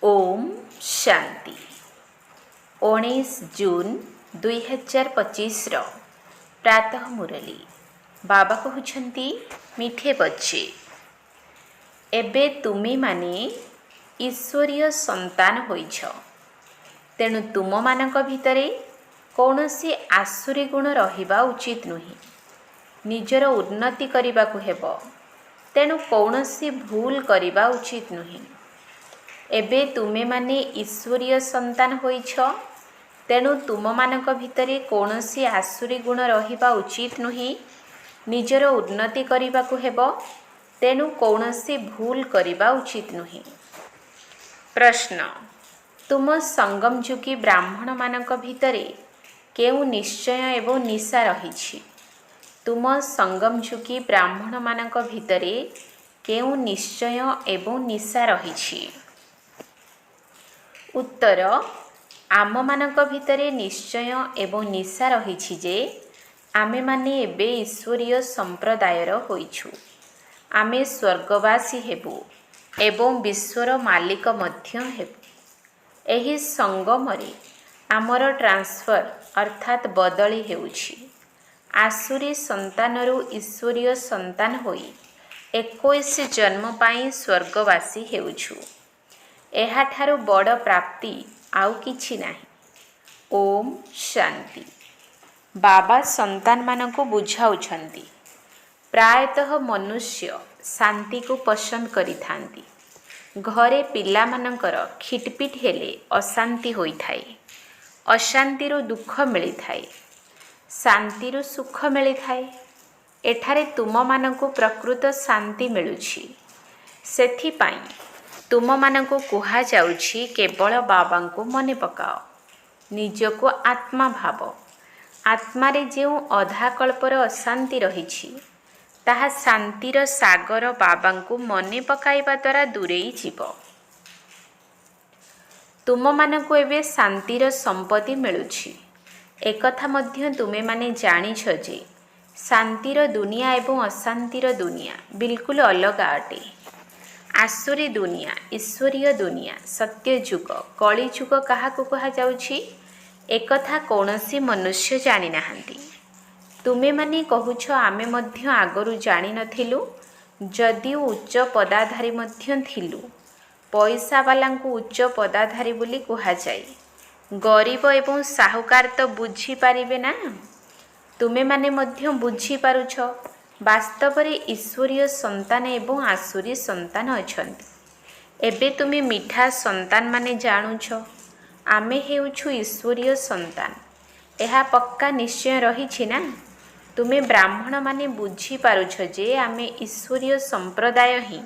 ओम शांति 19 जून 2025 प्रातः मुरली बाबा कहते मिठे बच्चे एबे तुम्ही माने ईश्वरीय संतान होइछ। तेणु तुम मानक भितरे कौनसी आसुरी गुण रहिबा उचित नुहे। निजर उन्नति करिबाकु हेबो, तेणु कौनसी भूल करिबा उचित नुहे। एबे तुमे माने ईश्वरीय संतान होइछ। तेणु तुम मानक भितरे कौनसी आसुरी गुण रहिबा उचित नुहे। निजर उन्नति करिबाकु हेबो, तेणु कौनसी भूल करिबा उचित नुहे। प्रश्न, तुम संगम जुगी ब्राह्मण मानक भितरे केउ निश्चय एवं निशा रहिछि? तुम संगम जुगी ब्राह्मण मानक भितरे केउ निश्चय एवं निशा रहिछि? उत्तर, आम मानक भितरे निश्चय एवं निशा रहिछि जे आमे माने एबे ईश्वरीय संप्रदायर होइछु। आमे स्वर्गवासी हेबु एवं विश्वर मालिक मध्य हेबु। एही संगमरे आमर ट्रांसफर अर्थात बदली हेउछि। आसुरी संतानरु ईश्वरीय संतान होई 21 जन्म पाई स्वर्गवासी हेउछु। एहाठारु बड़ प्राप्ति आउ किछि नाही। ओम शांति। बाबा संतान मानकु बुझाउछंती प्रायतः मनुष्य शांति को पसंद करिथांती। घरे पिला मानकर खिटपिट हेले अशांति होइथाए। अशांतिरु दुख मिलिथाए, शांतिरु सुख मिलिथाए। एठारे तुम मानकु प्रकृत शांति मिलुछि। सेथिपाई तुम मानकु कुहा जाउछि केवल बाबांको मने पकाओ, निजको आत्मा भाव। आत्मारे जेउ अधा कल्पर अशांति रहिछि ताहा शांतिर सागर बाबांको मने पकाइबा द्वारा दूरेई जीव। तुम मानकु एबे शांतिर संपत्ति मिलुछि। एकथा मध्य तुमे माने जानिछ जे शांतिर दुनिया एवं अशांतिर दुनिया बिल्कुल अलग अटे। आसुरी दुनिया, ईश्वरीय दुनिया, सत्य जुग, कली जुग काहाकु कहा जाउछि एकथा कौनसी मनुष्य जानि नाहांती। तुमे माने कहुछ आमे मध्य आगरु जानि नथिलु, जदि उच्च पदाधारी मध्य थिलु। पैसा वालांकु उच्च पदाधारी बोली कुहा जाय। गरीब एवं साहुकार तो बुझी पारिबे ना। तुमे माने मध्य बुझी पारुछ वास्तवरे ईश्वरीय संतान एवं आसुरी संतान अछंती। एबे तुमे मिठा संतान माने जानुछ आमे हेउछु ईश्वरीय संतान। एहा पक्का निश्चय रहिछि ना। तुमे ब्राह्मण माने बुझी पारुछ जे आमे ईश्वरीय संप्रदाय ही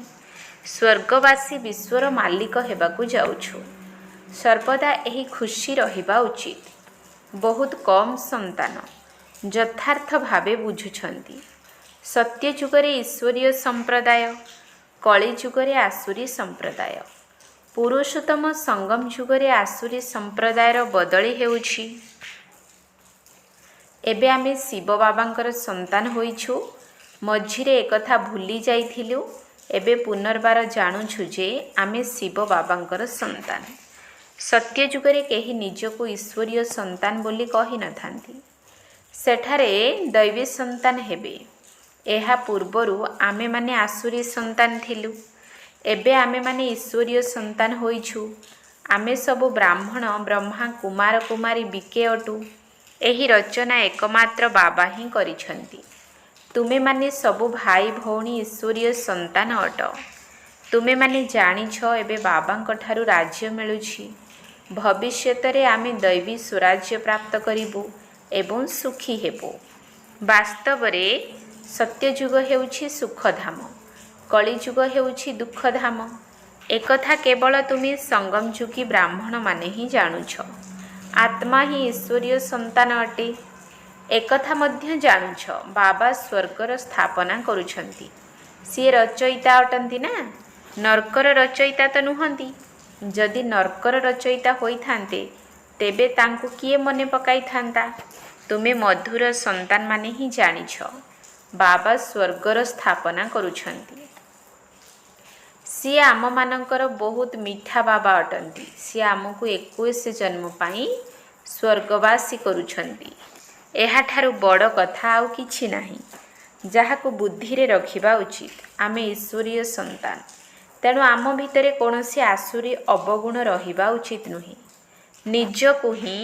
स्वर्गवासी विश्वर मालिक हेबाकु जाउछु। सर्वदा एही खुशी रहिबा उचित। बहुत कम संतान यथार्थ भावे बुझुछंती। सत्य जुगरे ईश्वरीय संप्रदाय, कली जुगरे आसुरी संप्रदाय, पुरुषोत्तम संगम जुगरे आसुरी संप्रदायर बदली हेउछि। एबे आमे शिव बाबांकर संतान होइछु। मझिरे एकथा भूली जाइथिलु। एबे पुनर्बार जानुछु जे आमे शिव बाबांकर संतान। सत्य जुगरे केही निजको ईश्वरीय संतान बोली कहि नथांती। सेठारे दैवी संतान हेबे। एहा पूर्वरु आमे माने आसुरी संतान थिलु। एबे आमे माने ईश्वरीय संतान होइछु। आमे सबु ब्राह्मण, ब्रह्मा, कुमार कुमारी बिके अटु। एही रचना एकमात्र बाबा ही करिछंती। तुमे माने सबु भाई भौणी ईश्वरीय संतान अट। तुमे माने जानिछ एबे बाबांक ठारु राज्य मिलुछि। भविष्यतरे आमे दैवी स्वराज्य प्राप्त करिबु एवं सुखी हेबु। वास्तवरे सत्यजुग हेउछि सुखधाम, कलिजुग हेउछि दुःखधाम। एकथा केवल तुमे संगम जुगी ब्राह्मण माने ही जानुछ। आत्मा ही ईश्वरीय संतान अटे। एकथा मध्य जानुछ बाबा स्वर्गर स्थापना करुछंती। सी रचयिता अटंती ना, नरकर रचयिता तो नुहंती। जदि नरकर रचयिता होइथांते तेबे तांकु किए मने पकाई थांता। तुमे मधुर संतान माने ही जानिछ बाबा स्वर्गर स्थापना करुछंती। ସିଏ ଆମମାନଙ୍କର ବହୁତ ମିଠା ବାବା ଅଟନ୍ତି। ସିଏ ଆମକୁ 21 ଜନ୍ମ ପାଇଁ ସ୍ୱର୍ଗବାସୀ କରୁଛନ୍ତି। ଏହାଠାରୁ ବଡ଼ କଥା ଆଉ କିଛି ନାହିଁ, ଯାହାକୁ ବୁଦ୍ଧିରେ ରଖିବା ଉଚିତ। ଆମେ ଈଶ୍ୱରୀୟ ସନ୍ତାନ, ତେଣୁ ଆମ ଭିତରେ କୌଣସି ଆସୁରୀ ଅବଗୁଣ ରହିବା ଉଚିତ ନୁହେଁ। ନିଜକୁ ହିଁ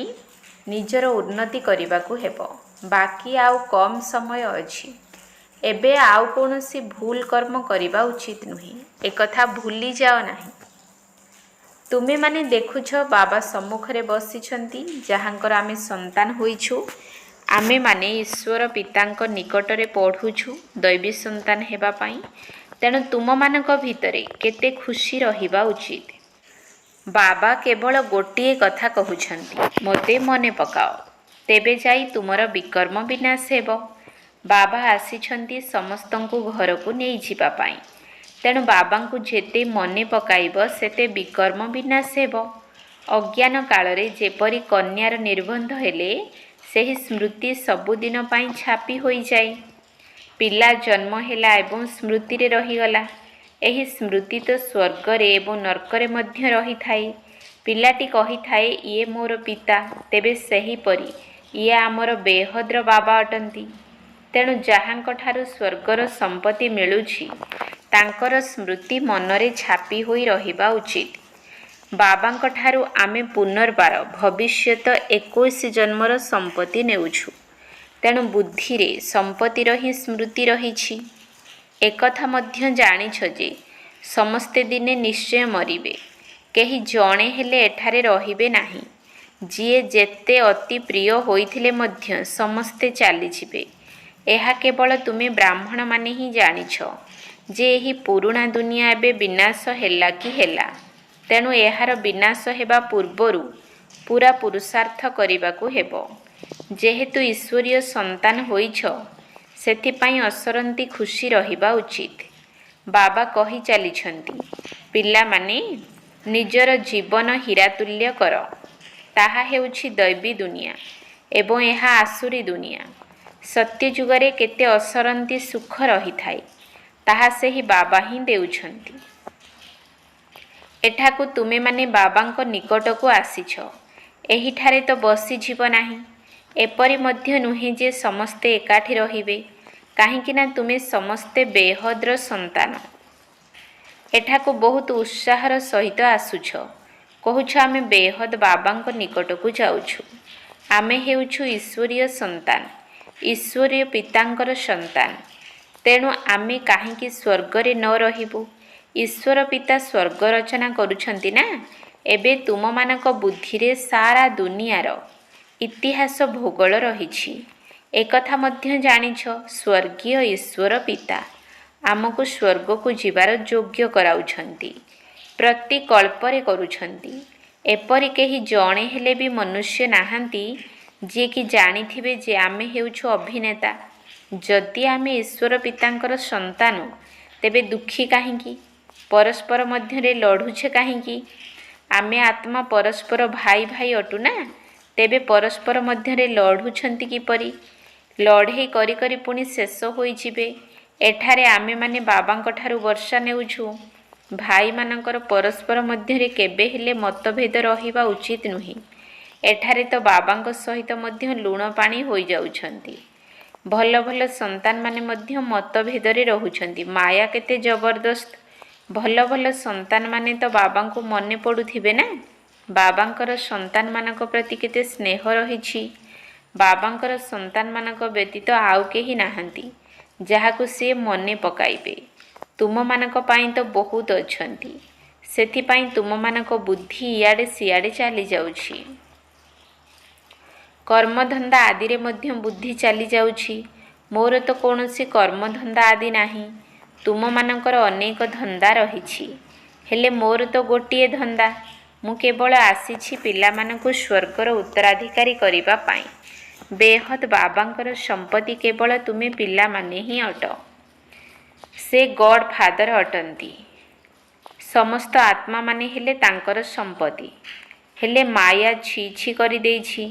ନିଜର ଉନ୍ନତି କରିବାକୁ ହେବ। ବାକି ଆଉ କମ୍ ସମୟ ଅଛି। ଏବେ ଆଉ କୌଣସି ଭୁଲ କର୍ମ କରିବା ଉଚିତ ନୁହେଁ, ଏକଥା ଭୁଲି ଯାଅ ନାହିଁ। ତୁମେମାନେ ଦେଖୁଛ ବାବା ସମ୍ମୁଖରେ ବସିଛନ୍ତି, ଯାହାଙ୍କର ଆମେ ସନ୍ତାନ ହୋଇଛୁ। ଆମେମାନେ ଈଶ୍ୱର ପିତାଙ୍କ ନିକଟରେ ପଢ଼ୁଛୁ ଦୈବୀ ସନ୍ତାନ ହେବା ପାଇଁ। ତେଣୁ ତୁମମାନଙ୍କ ଭିତରେ କେତେ ଖୁସି ରହିବା ଉଚିତ। ବାବା କେବଳ ଗୋଟିଏ କଥା କହୁଛନ୍ତି, ମୋତେ ମନେ ପକାଅ, ତେବେ ଯାଇ ତୁମର ବିକର୍ମ ବିନାଶ ହେବ। ବାବା ଆସିଛନ୍ତି ସମସ୍ତଙ୍କୁ ଘରକୁ ନେଇଯିବା ପାଇଁ। ତେଣୁ ବାବାଙ୍କୁ ଯେତେ ମନେ ପକାଇବ ସେତେ ବିକର୍ମ ବିନାଶ ହେବ। ଅଜ୍ଞାନ କାଳରେ ଯେପରି କନ୍ୟାର ନିର୍ବନ୍ଧ ହେଲେ ସେହି ସ୍ମୃତି ସବୁଦିନ ପାଇଁ ଛାପି ହୋଇଯାଏ। ପିଲା ଜନ୍ମ ହେଲା ଏବଂ ସ୍ମୃତିରେ ରହିଗଲା। ଏହି ସ୍ମୃତି ତ ସ୍ୱର୍ଗରେ ଏବଂ ନର୍କରେ ମଧ୍ୟ ରହିଥାଏ। ପିଲାଟି କହିଥାଏ, ଇଏ ମୋର ପିତା, ତେବେ ସେହିପରି ଇଏ ଆମର ବେହଦ୍ର ବାବା ଅଟନ୍ତି। ତେଣୁ ଯାହାଙ୍କଠାରୁ ସ୍ୱର୍ଗର ସମ୍ପତ୍ତି ମିଳୁଛି, ତାଙ୍କର ସ୍ମୃତି ମନରେ ଛାପି ହୋଇ ରହିବା ଉଚିତ। ବାବାଙ୍କଠାରୁ ଆମେ ପୁନର୍ବାର ଭବିଷ୍ୟତ 21 ଜନ୍ମର ସମ୍ପତ୍ତି ନେଉଛୁ। ତେଣୁ ବୁଦ୍ଧିରେ ସମ୍ପତ୍ତିର ହିଁ ସ୍ମୃତି ରହିଛି। ଏକଥା ମଧ୍ୟ ଜାଣିଛ ଯେ ସମସ୍ତେ ଦିନେ ନିଶ୍ଚୟ ମରିବେ। କେହି ଜଣେ ହେଲେ ଏଠାରେ ରହିବେ ନାହିଁ। ଯିଏ ଯେତେ ଅତି ପ୍ରିୟ ହୋଇଥିଲେ ମଧ୍ୟ ସମସ୍ତେ ଚାଲିଯିବେ। ଏହା କେବଳ ତୁମେ ବ୍ରାହ୍ମଣମାନେ ହିଁ ଜାଣିଛ ଯେ ଏହି ପୁରୁଣା ଦୁନିଆ ଏବେ ବିନାଶ ହେଲା କି ହେଲା। ତେଣୁ ଏହାର ବିନାଶ ହେବା ପୂର୍ବରୁ ପୂରା ପୁରୁଷାର୍ଥ କରିବାକୁ ହେବ। ଯେହେତୁ ଈଶ୍ୱରୀୟ ସନ୍ତାନ ହୋଇଛ, ସେଥିପାଇଁ ଅସରନ୍ତି ଖୁସି ରହିବା ଉଚିତ। ବାବା କହି ଚାଲିଛନ୍ତି, ପିଲାମାନେ ନିଜର ଜୀବନ ହୀରାତୁଲ୍ୟ କର। ତାହା ହେଉଛି ଦୈବୀ ଦୁନିଆ ଏବଂ ଏହା ଆସୁରୀ ଦୁନିଆ। ସତ୍ୟଯୁଗରେ କେତେ ଅସରନ୍ତି ସୁଖ ରହିଥାଏ, ତାହା ସେହି ବାବା ହିଁ ଦେଉଛନ୍ତି। ଏଠାକୁ ତୁମେମାନେ ବାବାଙ୍କ ନିକଟକୁ ଆସିଛ। ଏହିଠାରେ ତ ବସିଯିବ ନାହିଁ। ଏପରି ମଧ୍ୟ ନୁହେଁ ଯେ ସମସ୍ତେ ଏକାଠି ରହିବେ, କାହିଁକିନା ତୁମେ ସମସ୍ତେ ବେହଦ୍ର ସନ୍ତାନ। ଏଠାକୁ ବହୁତ ଉତ୍ସାହର ସହିତ ଆସୁଛ। କହୁଛ ଆମେ ବେହଦ୍ ବାବାଙ୍କ ନିକଟକୁ ଯାଉଛୁ। ଆମେ ହେଉଛୁ ଈଶ୍ୱରୀୟ ସନ୍ତାନ, ଈଶ୍ୱରୀୟ ପିତାଙ୍କର ସନ୍ତାନ। ତେଣୁ ଆମେ କାହିଁକି ସ୍ୱର୍ଗରେ ନ ରହିବୁ? ଈଶ୍ୱର ପିତା ସ୍ୱର୍ଗ ରଚନା କରୁଛନ୍ତି ନା। ଏବେ ତୁମମାନଙ୍କ ବୁଦ୍ଧିରେ ସାରା ଦୁନିଆର ଇତିହାସ ଭୂଗୋଳ ରହିଛି। ଏକଥା ମଧ୍ୟ ଜାଣିଛ, ସ୍ୱର୍ଗୀୟ ଈଶ୍ୱର ପିତା ଆମକୁ ସ୍ୱର୍ଗକୁ ଯିବାର ଯୋଗ୍ୟ କରାଉଛନ୍ତି। ପ୍ରତି କଳ୍ପରେ କରୁଛନ୍ତି। ଏପରି କେହି ଜଣେ ହେଲେ ବି ମନୁଷ୍ୟ ନାହାନ୍ତି ଯିଏକି ଜାଣିଥିବେ ଯେ ଆମେ ହେଉଛୁ ଅଭିନେତା। ଯଦି ଆମେ ଈଶ୍ୱର ପିତାଙ୍କର ସନ୍ତାନ, ତେବେ ଦୁଃଖୀ କାହିଁକି? ପରସ୍ପର ମଧ୍ୟରେ ଲଢ଼ୁଛେ କାହିଁକି? ଆମେ ଆତ୍ମା ପରସ୍ପର ଭାଇ ଭାଇ ଅଟୁ ନା। ତେବେ ପରସ୍ପର ମଧ୍ୟରେ ଲଢ଼ୁଛନ୍ତି କିପରି? ଲଢ଼େଇ କରି କରି ପୁଣି ଶେଷ ହୋଇଯିବେ। ଏଠାରେ ଆମେମାନେ ବାବାଙ୍କଠାରୁ ବର୍ଷା ନେଉଛୁ। ଭାଇମାନଙ୍କର ପରସ୍ପର ମଧ୍ୟରେ କେବେ ହେଲେ ମତଭେଦ ରହିବା ଉଚିତ ନୁହେଁ। ଏଠାରେ ତ ବାବାଙ୍କ ସହିତ ମଧ୍ୟ ଲୁଣ ପାଣି ହୋଇଯାଉଛନ୍ତି। ଭଲ ଭଲ ସନ୍ତାନମାନେ ମଧ୍ୟ ମତଭେଦରେ ରହୁଛନ୍ତି। ମାୟା କେତେ ଜବରଦସ୍ତ। ଭଲ ଭଲ ସନ୍ତାନମାନେ ତ ବାବାଙ୍କୁ ମନେ ପଡ଼ୁଥିବେ ନା। ବାବାଙ୍କର ସନ୍ତାନମାନଙ୍କ ପ୍ରତି କେତେ ସ୍ନେହ ରହିଛି। ବାବାଙ୍କର ସନ୍ତାନମାନଙ୍କ ବ୍ୟତୀତ ଆଉ କେହି ନାହାନ୍ତି ଯାହାକୁ ସେ ମନେ ପକାଇବେ। ତୁମମାନଙ୍କ ପାଇଁ ତ ବହୁତ ଅଛନ୍ତି। ସେଥିପାଇଁ ତୁମମାନଙ୍କ ବୁଦ୍ଧି ଇଆଡ଼େ ସିଆଡ଼େ ଚାଲିଯାଉଛି। କର୍ମଧନ୍ଦା ଆଦିରେ ମଧ୍ୟ ବୁଦ୍ଧି ଚାଲିଯାଉଛି। ମୋର ତ କୌଣସି କର୍ମଧନ୍ଦା ଆଦି ନାହିଁ। ତୁମମାନଙ୍କର ଅନେକ ଧନ୍ଦା ରହିଛି, ହେଲେ ମୋର ତ ଗୋଟିଏ ଧନ୍ଦା। ମୁଁ କେବଳ ଆସିଛି ପିଲାମାନଙ୍କୁ ସ୍ୱର୍ଗର ଉତ୍ତରାଧିକାରୀ କରିବା ପାଇଁ। ବେହଦ୍ ବାବାଙ୍କର ସମ୍ପତ୍ତି କେବଳ ତୁମେ ପିଲାମାନେ ହିଁ ଅଟ। ସେ ଗଡ୍ ଫାଦର ଅଟନ୍ତି। ସମସ୍ତ ଆତ୍ମାମାନେ ହେଲେ ତାଙ୍କର ସମ୍ପତ୍ତି। ହେଲେ ମାୟା ଛି ଛି କରିଦେଇଛି।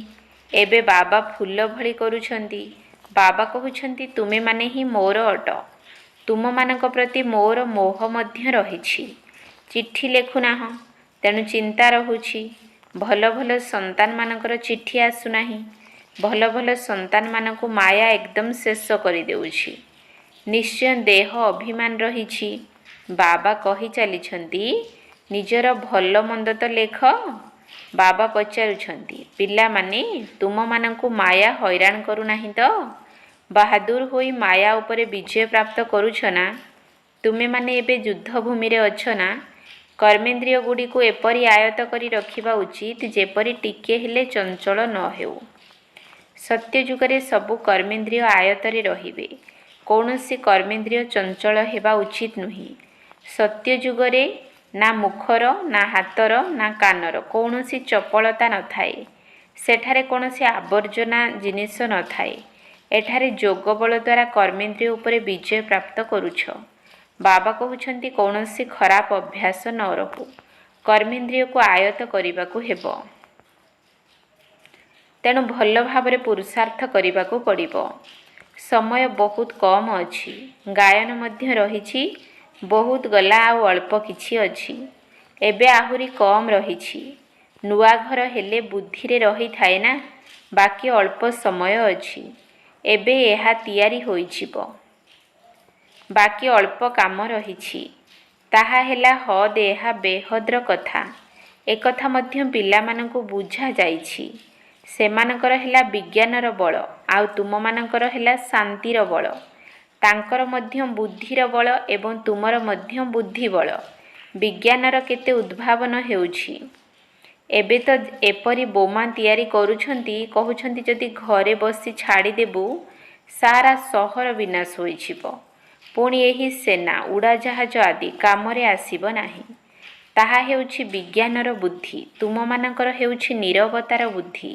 ଏବେ ବାବା ଫୁଲ ଭଳି କରୁଛନ୍ତି। ବାବା କହୁଛନ୍ତି ତୁମେମାନେ ହିଁ ମୋର ଅଟ। ତୁମମାନଙ୍କ ପ୍ରତି ମୋର ମୋହ ମଧ୍ୟ ରହିଛି। ଚିଠି ଲେଖୁନାହଁ, ତେଣୁ ଚିନ୍ତା ରହୁଛି। ଭଲ ଭଲ ସନ୍ତାନମାନଙ୍କର ଚିଠି ଆସୁନାହିଁ। ଭଲ ଭଲ ସନ୍ତାନମାନଙ୍କୁ ମାୟା ଏକଦମ ଶେଷ କରିଦେଉଛି। ନିଶ୍ଚୟ ଦେହ ଅଭିମାନ ରହିଛି। ବାବା କହି ଚାଲିଛନ୍ତି, ନିଜର ଭଲ ମନ୍ଦ ତ ଲେଖ। ବାବା ପଚାରୁଛନ୍ତି, ପିଲାମାନେ ତୁମମାନଙ୍କୁ ମାୟା ହଇରାଣ କରୁନାହିଁ ତ? ବାହାଦୁର ହୋଇ ମାୟା ଉପରେ ବିଜୟ ପ୍ରାପ୍ତ କରୁଛ ନା? ତୁମେମାନେ ଏବେ ଯୁଦ୍ଧଭୂମିରେ ଅଛ ନା? କର୍ମେନ୍ଦ୍ରିୟ ଗୁଡ଼ିକୁ ଏପରି ଆୟତ କରି ରଖିବା ଉଚିତ ଯେପରି ଟିକିଏ ହେଲେ ଚଞ୍ଚଳ ନ ହେଉ। ସତ୍ୟଯୁଗରେ ସବୁ କର୍ମେନ୍ଦ୍ରିୟ ଆୟତରେ ରହିବେ। କୌଣସି କର୍ମେନ୍ଦ୍ରିୟ ଚଞ୍ଚଳ ହେବା ଉଚିତ ନୁହେଁ। ସତ୍ୟଯୁଗରେ ନା ମୁଖର, ନା ହାତର, ନା କାନର କୌଣସି ଚପଳତା ନଥାଏ। ସେଠାରେ କୌଣସି ଆବର୍ଜନା ଜିନିଷ ନଥାଏ। ଏଠାରେ ଯୋଗ ବଳ ଦ୍ୱାରା କର୍ମେନ୍ଦ୍ରିୟ ଉପରେ ବିଜୟ ପ୍ରାପ୍ତ କରୁଛ। ବାବା କହୁଛନ୍ତି, କୌଣସି ଖରାପ ଅଭ୍ୟାସ ନ ରହୁ। କର୍ମେନ୍ଦ୍ରିୟକୁ ଆୟତ କରିବାକୁ ହେବ। ତେଣୁ ଭଲ ଭାବରେ ପୁରୁଷାର୍ଥ କରିବାକୁ ପଡ଼ିବ। ସମୟ ବହୁତ କମ୍ ଅଛି। ଗାୟନ ମଧ୍ୟ ରହିଛି। ବହୁତ ଗଲା, ଆଉ ଅଳ୍ପ କିଛି ଅଛି। ଏବେ ଆହୁରି କମ୍ ରହିଛି। ନୂଆ ଘର ହେଲେ ବୁଦ୍ଧିରେ ରହିଥାଏ ନା, ବାକି ଅଳ୍ପ ସମୟ ଅଛି। ଏବେ ଏହା ତିଆରି ହୋଇଯିବ। ବାକି ଅଳ୍ପ କାମ ରହିଛି। ତାହା ହେଲା ହଦ୍। ଏହା ବେହଦର କଥା। ଏକଥା ମଧ୍ୟ ପିଲାମାନଙ୍କୁ ବୁଝାଯାଇଛି। ସେମାନଙ୍କର ହେଲା ବିଜ୍ଞାନର ବଳ, ଆଉ ତୁମମାନଙ୍କର ହେଲା ଶାନ୍ତିର ବଳ। ତାଙ୍କର ମଧ୍ୟ ବୁଦ୍ଧିର ବଳ ଏବଂ ତୁମର ମଧ୍ୟ ବୁଦ୍ଧି ବଳ। ବିଜ୍ଞାନର କେତେ ଉଦ୍ଭାବନ ହେଉଛି। ଏବେ ତ ଏପରି ବୋମା ତିଆରି କରୁଛନ୍ତି, କହୁଛନ୍ତି ଯଦି ଘରେ ବସି ଛାଡ଼ିଦେବୁ ସାରା ସହର ବିନାଶ ହୋଇଯିବ। ପୁଣି ଏହି ସେନା, ଉଡ଼ାଜାହାଜ ଆଦି କାମରେ ଆସିବ ନାହିଁ। ତାହା ହେଉଛି ବିଜ୍ଞାନର ବୁଦ୍ଧି। ତୁମମାନଙ୍କର ହେଉଛି ନୀରବତାର ବୁଦ୍ଧି।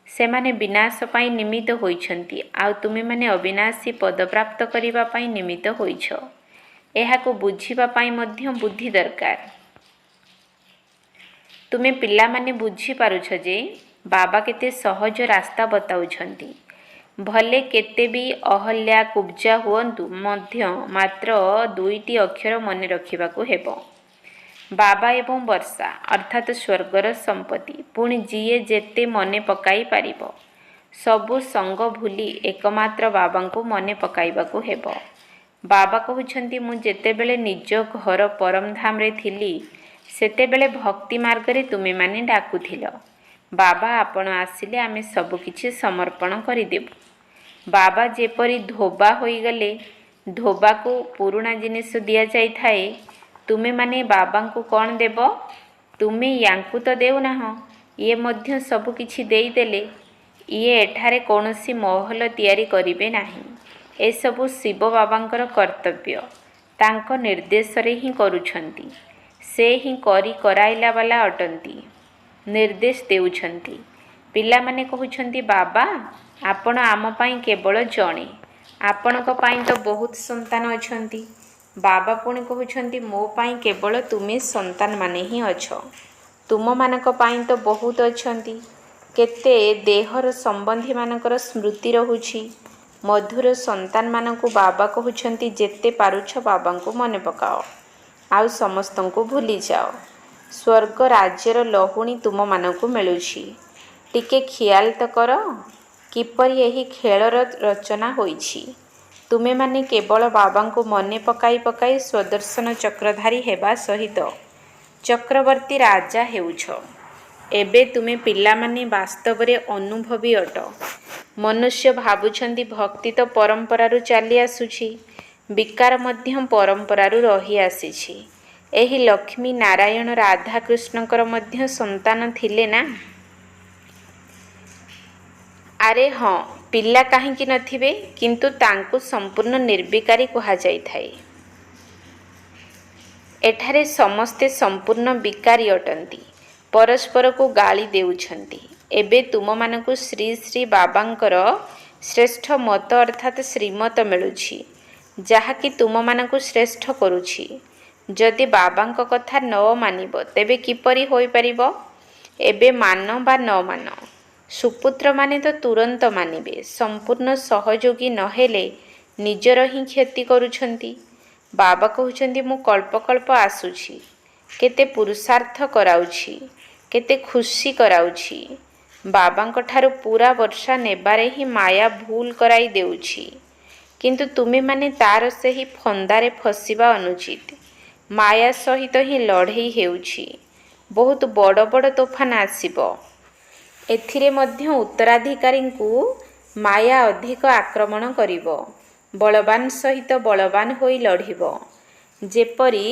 ସେମାନେ ବିନାଶ ପାଇଁ ନିମିତ୍ତ ହୋଇଛନ୍ତି, ଆଉ ତୁମେମାନେ ଅବିନାଶୀ ପଦପ୍ରାପ୍ତ କରିବା ପାଇଁ ନିମିତ୍ତ ହୋଇଛ। ଏହାକୁ ବୁଝିବା ପାଇଁ ମଧ୍ୟ ବୁଦ୍ଧି ଦରକାର। ତୁମେ ପିଲାମାନେ ବୁଝିପାରୁଛ ଯେ ବାବା କେତେ ସହଜ ରାସ୍ତା ବତାଉଛନ୍ତି। ଭଲେ କେତେ ବି ଅହଲ୍ୟା କୁବ୍ଜା ହୁଅନ୍ତୁ ମଧ୍ୟ ମାତ୍ର 2ଟି ଅକ୍ଷର ମନେ ରଖିବାକୁ ହେବ। ବାବା ଏବଂ ବର୍ଷା ଅର୍ଥାତ୍ ସ୍ୱର୍ଗର ସମ୍ପତ୍ତି। ପୁଣି ଯିଏ ଯେତେ ମନେ ପକାଇ ପାରିବ। ସବୁ ସଙ୍ଗ ଭୁଲି ଏକମାତ୍ର ବାବାଙ୍କୁ ମନେ ପକାଇବାକୁ ହେବ। ବାବା କହୁଛନ୍ତି, ମୁଁ ଯେତେବେଳେ ନିଜ ଘର ପରମଧାମରେ ଥିଲି ସେତେବେଳେ ଭକ୍ତି ମାର୍ଗରେ ତୁମେମାନେ ଡାକୁଥିଲ। ବାବା ଆପଣ ଆସିଲେ ଆମେ ସବୁ କିଛି ସମର୍ପଣ କରିଦେବୁ। ବାବା ଯେପରି ଧୋବା ହୋଇଗଲେ ଧୋବାକୁ ପୁରୁଣା ଜିନିଷ ଦିଆଯାଇଥାଏ, ତୁମେମାନେ ବାବାଙ୍କୁ କ'ଣ ଦେବ? ତୁମେ ୟାଙ୍କୁ ତ ଦେଉନାହଁ, ଇଏ ମଧ୍ୟ ସବୁ କିଛି ଦେଇଦେଲେ। ଇଏ ଏଠାରେ କୌଣସି ମହଲ ତିଆରି କରିବେ ନାହିଁ। ଏସବୁ ଶିବ ବାବାଙ୍କର କର୍ତ୍ତବ୍ୟ। ତାଙ୍କ ନିର୍ଦ୍ଦେଶରେ ହିଁ କରୁଛନ୍ତି। ସେ ହିଁ କରି କରାଇଲା ବାଲା ଅଟନ୍ତି। ନିର୍ଦ୍ଦେଶ ଦେଉଛନ୍ତି। ପିଲାମାନେ କହୁଛନ୍ତି, ବାବା ଆପଣ ଆମ ପାଇଁ କେବଳ ଜଣେ। ଆପଣଙ୍କ ପାଇଁ ତ ବହୁତ ସନ୍ତାନ ଅଛନ୍ତି। ବାବା ପୁଣି କହୁଛନ୍ତି, ମୋ ପାଇଁ କେବଳ ତୁମେ ସନ୍ତାନମାନେ ହିଁ ଅଛ। ତୁମମାନଙ୍କ ପାଇଁ ତ ବହୁତ ଅଛନ୍ତି। କେତେ ଦେହର ସମ୍ବନ୍ଧୀମାନଙ୍କର ସ୍ମୃତି ରହୁଛି। ମଧୁର ସନ୍ତାନମାନଙ୍କୁ ବାବା କହୁଛନ୍ତି, ଯେତେ ପାରୁଛ ବାବାଙ୍କୁ ମନେ ପକାଅ, ଆଉ ସମସ୍ତଙ୍କୁ ଭୁଲିଯାଅ। ସ୍ୱର୍ଗ ରାଜ୍ୟର ଲହୁଣୀ ତୁମମାନଙ୍କୁ ମିଳୁଛି। ଟିକେ ଖିଆଲ ତ କର, କିପରି ଏହି ଖେଳର ରଚନା ହୋଇଛି। ତୁମେମାନେ କେବଳ ବାବାଙ୍କୁ ମନେ ପକାଇ ପକାଇ ସ୍ୱଦର୍ଶନ ଚକ୍ରଧାରୀ ହେବା ସହିତ ଚକ୍ରବର୍ତ୍ତୀ ରାଜା ହେଉଛ। ଏବେ ତୁମେ ପିଲାମାନେ ବାସ୍ତବରେ ଅନୁଭବୀ ଅଟ। ମନୁଷ୍ୟ ଭାବୁଛନ୍ତି ଭକ୍ତି ତ ପରମ୍ପରାରୁ ଚାଲି ଆସୁଛି। ବିକାର ମଧ୍ୟ ପରମ୍ପରାରୁ ରହି ଆସିଛି। ଏହି ଲକ୍ଷ୍ମୀ ନାରାୟଣ ରାଧାକୃଷ୍ଣଙ୍କର ମଧ୍ୟ ସନ୍ତାନ ଥିଲେ ନା? ଆରେ ହଁ, ପିଲା କାହିଁକି ନଥିବେ, କିନ୍ତୁ ତାଙ୍କୁ ସମ୍ପୂର୍ଣ୍ଣ ନିର୍ବିକାରୀ କୁହାଯାଇଥାଏ। ଏଠାରେ ସମସ୍ତେ ସମ୍ପୂର୍ଣ୍ଣ ବିକାରୀ ଅଟନ୍ତି। ପରସ୍ପରକୁ ଗାଳି ଦେଉଛନ୍ତି। ଏବେ ତୁମମାନଙ୍କୁ ଶ୍ରୀ ଶ୍ରୀ ବାବାଙ୍କର ଶ୍ରେଷ୍ଠ ମତ ଅର୍ଥାତ୍ ଶ୍ରୀମତ ମିଳୁଛି, ଯାହାକି ତୁମମାନଙ୍କୁ ଶ୍ରେଷ୍ଠ କରୁଛି। ଯଦି ବାବାଙ୍କ କଥା ନ ମାନିବ ତେବେ କିପରି ହୋଇପାରିବ? ଏବେ ମାନ ବା ନ ମାନ। ସୁପୁତ୍ରମାନେ ତ ତୁରନ୍ତ ମାନିବେ। ସମ୍ପୂର୍ଣ୍ଣ ସହଯୋଗୀ ନହେଲେ ନିଜର ହିଁ କ୍ଷତି କରୁଛନ୍ତି। ବାବା କହୁଛନ୍ତି, ମୁଁ କଳ୍ପ କଳ୍ପ ଆସୁଛି। କେତେ ପୁରୁଷାର୍ଥ କରାଉଛି, କେତେ ଖୁସି କରାଉଛି। ବାବାଙ୍କ ଠାରୁ ପୁରା ବର୍ଷା ନେବାରେ ହିଁ ମାୟା ଭୁଲ କରାଇ ଦେଉଛି। କିନ୍ତୁ ତୁମେମାନେ ତାର ସେହି ଫନ୍ଦାରେ ଫସିବା ଅନୁଚିତ। ମାୟା ସହିତ ହିଁ ଲଢ଼େଇ ହେଉଛି। ବହୁତ ବଡ଼ ବଡ଼ ତୋଫାନ ଆସିବ। ଏଥିରେ ମଧ୍ୟ ଉତ୍ତରାଧିକାରୀଙ୍କୁ ମାୟା ଅଧିକ ଆକ୍ରମଣ କରିବ। ବଳବାନ ସହିତ ବଳବାନ ହୋଇ ଲଢ଼ିବ। ଯେପରି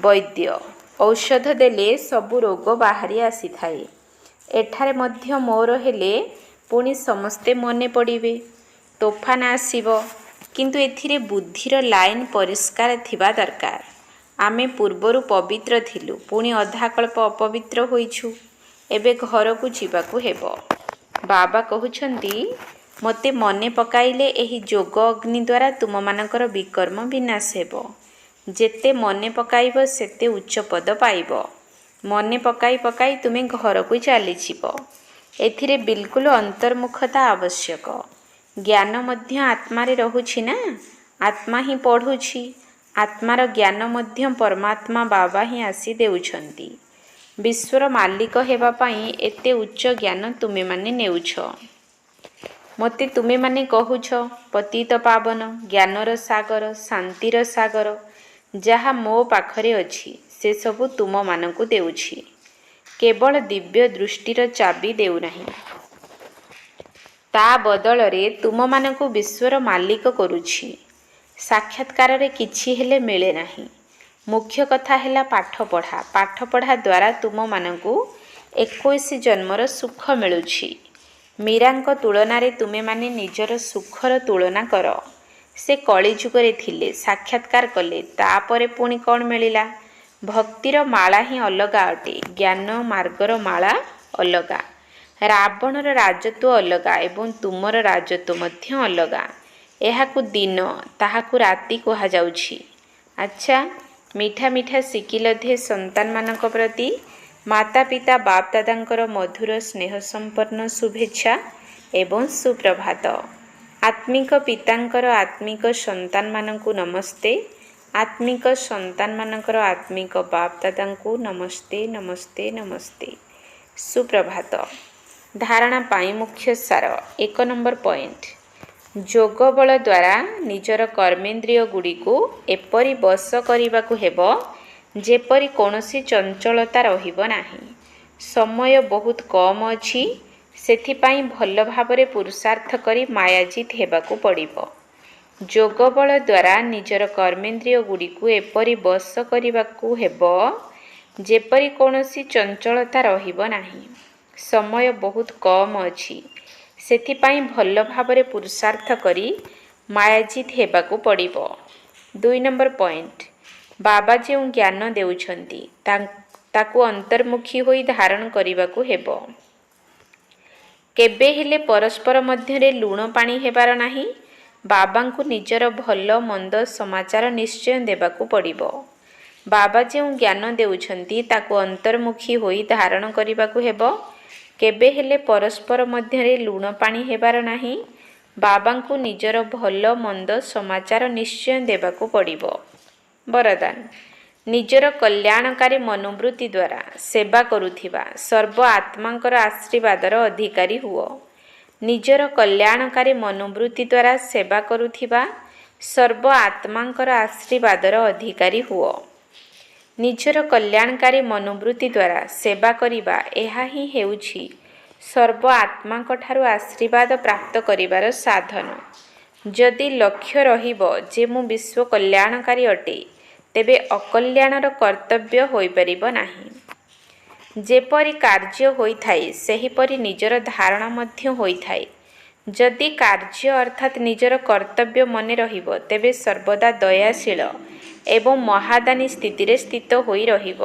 ବୈଦ୍ୟ ଔଷଧ ଦେଲେ ସବୁ ରୋଗ ବାହାରି ଆସିଥାଏ, ଏଠାରେ ମଧ୍ୟ ମୋର ହେଲେ ପୁଣି ସମସ୍ତେ ମନେ ପଡ଼ିବେ। ତୋଫାନ ଆସିବ, କିନ୍ତୁ ଏଥିରେ ବୁଦ୍ଧିର ଲାଇନ ପରିଷ୍କାର ଥିବା ଦରକାର। ଆମେ ପୂର୍ବରୁ ପବିତ୍ର ଥିଲୁ, ପୁଣି ଅଧାକଳ୍ପ ଅପବିତ୍ର ହୋଇଛୁ। ଏବେ ଘରକୁ ଯିବାକୁ ହେବ। ବାବା କହୁଛନ୍ତି, ମୋତେ ମନେ ପକାଇଲେ ଏହି ଯୋଗ ଅଗ୍ନି ଦ୍ୱାରା ତୁମମାନଙ୍କର ବିକର୍ମ ବିନାଶ ହେବ। ଯେତେ ମନେ ପକାଇବ ସେତେ ଉଚ୍ଚ ପଦ ପାଇବ। ମନେ ପକାଇ ପକାଇ ତୁମେ ଘରକୁ ଚାଲିଯିବ। ଏଥିରେ ବିଲକୁଲ ଅନ୍ତର୍ମୁଖତା ଆବଶ୍ୟକ। ଜ୍ଞାନ ମଧ୍ୟ ଆତ୍ମାରେ ରହୁଛି ନା, ଆତ୍ମା ହିଁ ପଢ଼ୁଛି। ଆତ୍ମାର ଜ୍ଞାନ ମଧ୍ୟ ପରମାତ୍ମା ବାବା ହିଁ ଆସି ଦେଉଛନ୍ତି। ବିଶ୍ୱର ମାଲିକ ହେବା ପାଇଁ ଏତେ ଉଚ୍ଚ ଜ୍ଞାନ ତୁମେମାନେ ନେଉଛ। ମୋତେ ତୁମେମାନେ କହୁଛ ପତିତ ପାବନ, ଜ୍ଞାନର ସାଗର, ଶାନ୍ତିର ସାଗର। ଯାହା ମୋ ପାଖରେ ଅଛି ସେସବୁ ତୁମମାନଙ୍କୁ ଦେଉଛି। କେବଳ ଦିବ୍ୟ ଦୃଷ୍ଟିର ଚାବି ଦେଉନାହିଁ, ତା ବଦଳରେ ତୁମମାନଙ୍କୁ ବିଶ୍ୱର ମାଲିକ କରୁଛି। ସାକ୍ଷାତକାରରେ କିଛି ହେଲେ ମିଳେ ନାହିଁ। ମୁଖ୍ୟ କଥା ହେଲା ପାଠପଢ଼ା। ପାଠପଢ଼ା ଦ୍ୱାରା ତୁମମାନଙ୍କୁ 21 ଜନ୍ମର ସୁଖ ମିଳୁଛି। ମୀରାଙ୍କ ତୁଳନାରେ ତୁମେମାନେ ନିଜର ସୁଖର ତୁଳନା କର। ସେ କଳିଯୁଗରେ ଥିଲେ, ସାକ୍ଷାତକାର କଲେ, ତାପରେ ପୁଣି କ'ଣ ମିଳିଲା? ଭକ୍ତିର ମାଳା ହିଁ ଅଲଗା ଅଟେ, ଜ୍ଞାନ ମାର୍ଗର ମାଳା ଅଲଗା। ରାବଣର ରାଜତ୍ୱ ଅଲଗା ଏବଂ ତୁମର ରାଜତ୍ୱ ମଧ୍ୟ ଅଲଗା। ଏହାକୁ ଦିନ, ତାହାକୁ ରାତି କୁହାଯାଉଛି। ଆଚ୍ଛା, ମିଠା ମିଠା ଶିକିଲଧେ ସନ୍ତାନମାନଙ୍କ ପ୍ରତି ମାତା ପିତା ବାପ ଦାଦାଙ୍କର ମଧୁର ସ୍ନେହ ସମ୍ପନ୍ନ ଶୁଭେଚ୍ଛା ଏବଂ ସୁପ୍ରଭାତ। ଆତ୍ମିକ ପିତାଙ୍କର ଆତ୍ମିକ ସନ୍ତାନମାନଙ୍କୁ ନମସ୍ତେ। ଆତ୍ମିକ ସନ୍ତାନମାନଙ୍କର ଆତ୍ମିକ ବାପ ଦାଦାଙ୍କୁ ନମସ୍ତେ ନମସ୍ତେ ନମସ୍ତେ। ସୁପ୍ରଭାତ। ଧାରଣା ପାଇଁ ମୁଖ୍ୟ ସାର। 1 ନମ୍ବର ପଏଣ୍ଟ। ଯୋଗ ବଳ ଦ୍ୱାରା ନିଜର କର୍ମେନ୍ଦ୍ରିୟ ଗୁଡ଼ିକୁ ଏପରି ବଶ କରିବାକୁ ହେବ ଯେପରି କୌଣସି ଚଞ୍ଚଳତା ରହିବ ନାହିଁ। ସମୟ ବହୁତ କମ୍ ଅଛି, ସେଥିପାଇଁ ଭଲ ଭାବରେ ପୁରୁଷାର୍ଥ କରି ମାୟାଜିତ ହେବାକୁ ପଡ଼ିବ। ଯୋଗ ବଳ ଦ୍ୱାରା ନିଜର କର୍ମେନ୍ଦ୍ରିୟ ଗୁଡ଼ିକୁ ଏପରି ବଶ କରିବାକୁ ହେବ ଯେପରି କୌଣସି ଚଞ୍ଚଳତା ରହିବ ନାହିଁ। ସମୟ ବହୁତ କମ୍ ଅଛି, ସେଥିପାଇଁ ଭଲ ଭାବରେ ପୁରୁଷାର୍ଥ କରି ମାୟାଜିତ ହେବାକୁ ପଡ଼ିବ। 2 ନମ୍ବର ପଏଣ୍ଟ। ବାବା ଯେଉଁ ଜ୍ଞାନ ଦେଉଛନ୍ତି ତାକୁ ଅନ୍ତର୍ମୁଖୀ ହୋଇ ଧାରଣ କରିବାକୁ ହେବ। କେବେ ହେଲେ ପରସ୍ପର ମଧ୍ୟରେ ଲୁଣ ପାଣି ହେବାର ନାହିଁ। ବାବାଙ୍କୁ ନିଜର ଭଲ ମନ୍ଦ ସମାଚାର ନିଶ୍ଚୟ ଦେବାକୁ ପଡ଼ିବ। ବାବା ଯେଉଁ ଜ୍ଞାନ ଦେଉଛନ୍ତି ତାକୁ ଅନ୍ତର୍ମୁଖୀ ହୋଇ ଧାରଣ କରିବାକୁ ହେବ। କେବେ ହେଲେ ପରସ୍ପର ମଧ୍ୟରେ ଲୁଣ ପାଣି ହେବାର ନାହିଁ। ବାବାଙ୍କୁ ନିଜର ଭଲ ମନ୍ଦ ସମାଚାର ନିଶ୍ଚୟ ଦେବାକୁ ପଡ଼ିବ। ବରଦାନ। ନିଜର କଲ୍ୟାଣକାରୀ ମନୋବୃତ୍ତି ଦ୍ୱାରା ସେବା କରୁଥିବା ସର୍ବ ଆତ୍ମାଙ୍କର ଆଶୀର୍ବାଦର ଅଧିକାରୀ ହୁଅ। ନିଜର କଲ୍ୟାଣକାରୀ ମନୋବୃତ୍ତି ଦ୍ୱାରା ସେବା କରୁଥିବା ସର୍ବ ଆତ୍ମାଙ୍କର ଆଶୀର୍ବାଦର ଅଧିକାରୀ ହୁଅ। ନିଜର କଲ୍ୟାଣକାରୀ ମନୋବୃତ୍ତି ଦ୍ୱାରା ସେବା କରିବା, ଏହା ହିଁ ହେଉଛି ସର୍ବ ଆତ୍ମାଙ୍କ ଠାରୁ ଆଶୀର୍ବାଦ ପ୍ରାପ୍ତ କରିବାର ସାଧନ। ଯଦି ଲକ୍ଷ୍ୟ ରହିବ ଯେ ମୁଁ ବିଶ୍ୱ କଲ୍ୟାଣକାରୀ ଅଟେ, ତେବେ ଅକଲ୍ୟାଣର କର୍ତ୍ତବ୍ୟ ହୋଇପାରିବ ନାହିଁ। ଯେପରି କାର୍ଯ୍ୟ ହୋଇଥାଏ ସେହିପରି ନିଜର ଧାରଣା ମଧ୍ୟ ହୋଇଥାଏ। ଯଦି କାର୍ଯ୍ୟ ଅର୍ଥାତ୍ ନିଜର କର୍ତ୍ତବ୍ୟ ମନେ ରହିବ, ତେବେ ସର୍ବଦା ଦୟାଶୀଳ ଏବଂ ମହାଦାନୀ ସ୍ଥିତିରେ ସ୍ଥିତ ହୋଇ ରହିବ।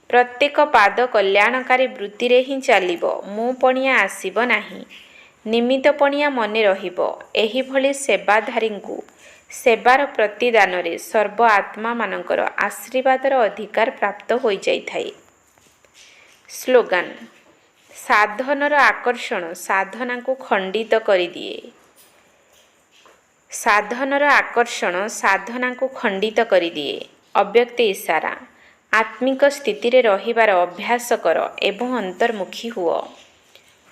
ପ୍ରତ୍ୟେକ ପାଦ କଲ୍ୟାଣକାରୀ ବୃତ୍ତିରେ ହିଁ ଚାଲିବ। ମୁଁ ପଣିଆ ଆସିବ ନାହିଁ। ନିମିତ୍ତ ପଣିଆ ମନେ ରହିବ। ଏହିଭଳି ସେବାଧାରୀଙ୍କୁ ସେବାର ପ୍ରତିଦାନରେ ସର୍ବ ଆତ୍ମାମାନଙ୍କର ଆଶୀର୍ବାଦର ଅଧିକାର ପ୍ରାପ୍ତ ହୋଇଯାଇଥାଏ। ସ୍ଲୋଗାନ। ସାଧନର ଆକର୍ଷଣ ସାଧନାକୁ ଖଣ୍ଡିତ କରିଦିଏ। ସାଧନର ଆକର୍ଷଣ ସାଧନାକୁ ଖଣ୍ଡିତ କରିଦିଏ। ଅବ୍ୟକ୍ତ ଇଶାରା। ଆତ୍ମିକ ସ୍ଥିତିରେ ରହିବାର ଅଭ୍ୟାସ କର ଏବଂ ଅନ୍ତର୍ମୁଖୀ ହୁଅ।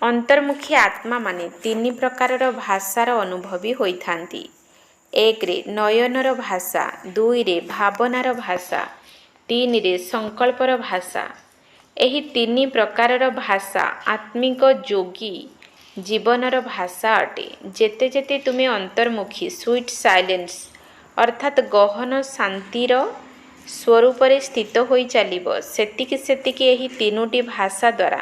ଅନ୍ତର୍ମୁଖୀ ଆତ୍ମାମାନେ 3 ପ୍ରକାରର ଭାଷାର ଅନୁଭବୀ ହୋଇଥାନ୍ତି। 1ରେ ନୟନର ଭାଷା, 2ରେ ଭାବନାର ଭାଷା, 3ରେ ସଂକଳ୍ପର ଭାଷା। ଏହି 3 ପ୍ରକାରର ଭାଷା ଆତ୍ମିକ ଯୋଗୀ ଜୀବନର ଭାଷା ଅଟେ। ଯେତେ ଯେତେ ତୁମେ ଅନ୍ତର୍ମୁଖୀ ସୁଇଟ୍ ସାଇଲେନ୍ସ ଅର୍ଥାତ୍ ଗହନ ଶାନ୍ତିର ସ୍ୱରୂପରେ ସ୍ଥିତ ହୋଇ ଚାଲିବ, ସେତିକି ସେତିକି ଏହି 3ଟି ଭାଷା ଦ୍ୱାରା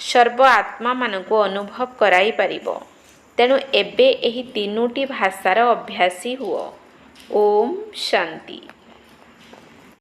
ସର୍ବ ଆତ୍ମାମାନଙ୍କୁ ଅନୁଭବ କରାଇ ପାରିବ। ତେଣୁ ଏବେ ଏହି 3ଟି ଭାଷାର ଅଭ୍ୟାସୀ ହୁଅ। ଓମ୍ ଶାନ୍ତି।